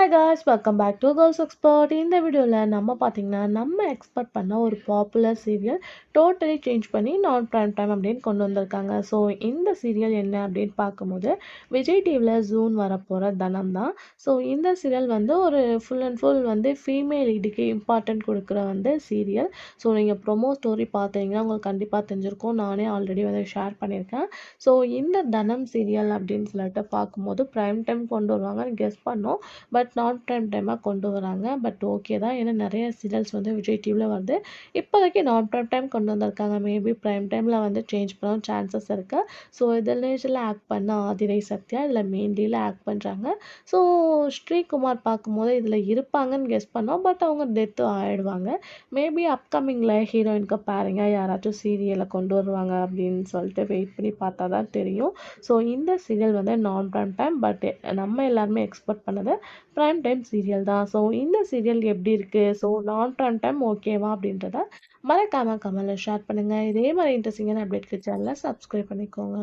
Hi guys, welcome back to girls expert. இந்த வீடியோவில் நம்ம பார்த்தீங்கன்னா நம்ம எக்ஸ்பெக்ட் பண்ண ஒரு பாப்புலர் சீரியல் டோட்டலி சேஞ்ச் பண்ணி நான் ப்ரைம் டைம் அப்படின்னு கொண்டு வந்திருக்காங்க. ஸோ இந்த சீரியல் என்ன அப்படின்னு பார்க்கும்போது விஜய் டிவியில் ஜூன் வரப்போகிற தனம் தான். ஸோ இந்த சீரியல் வந்து ஒரு ஃபுல் அண்ட் ஃபுல் வந்து ஃபீமேல் லீடுக்கு இம்பார்ட்டன்ட் கொடுக்குற வந்து சீரியல். ஸோ நீங்கள் ப்ரொமோ ஸ்டோரி பார்த்தீங்கன்னா உங்களுக்கு கண்டிப்பாக தெரிஞ்சிருக்கும். நானே ஆல்ரெடி வந்து ஷேர் பண்ணியிருக்கேன். ஸோ இந்த தனம் சீரியல் அப்படின்னு சொல்லிட்டு பார்க்கும்போது ப்ரைம் டைம் கொண்டு வருவாங்கன்னு கெஸ் பண்ணோம். பட் நாட் ப்ரைம் டைமாக கொண்டு வராங்க. பட் ஓகே தான், ஏன்னா நிறைய சீரியல்ஸ் வந்து விஜய் டிவியில் வருது. இப்போதைக்கு நாட் ப்ரைம் டைம் கொண்டு வந்திருக்காங்க. மேபி ப்ரைம் டைமில் வந்து சேஞ்ச் பண்ண சான்சஸ் இருக்குது. ஸோ இதில் ஆக்ட் பண்ண ஆதிரை சத்யா இதில் மெயின்லியில் ஆக்ட் பண்ணுறாங்க. ஸோ ஸ்ரீகுமார் பார்க்கும்போது இதில் இருப்பாங்கன்னு கெஸ் பண்ணோம். பட் அவங்க டெத்து ஆகிடுவாங்க. மேபி அப்கமிங்கில் ஹீரோயினுக்கு பாருங்க யாராச்சும் சீரியலை கொண்டு வருவாங்க அப்படின்னு சொல்லிட்டு வெயிட் பண்ணி பார்த்தா தான் தெரியும். ஸோ இந்த சீரியல் வந்து நான் ப்ரைம் டைம், பட் நம்ம எல்லாருமே எக்ஸ்பெக்ட் பண்ணது ப்ரைம் டைம் சீரியல் தான். ஸோ இந்த சீரியல் எப்படி இருக்குது, ஸோ நான் ப்ரைம் டைம் ஓகேவா அப்படின்றத மறக்காமல் கமெண்ட்டில் ஷேர் பண்ணுங்கள். இதே மாதிரி இன்ட்ரெஸ்டிங்கான அப்டேட்க்கு சேனலை சப்ஸ்கிரைப் பண்ணிக்கோங்க.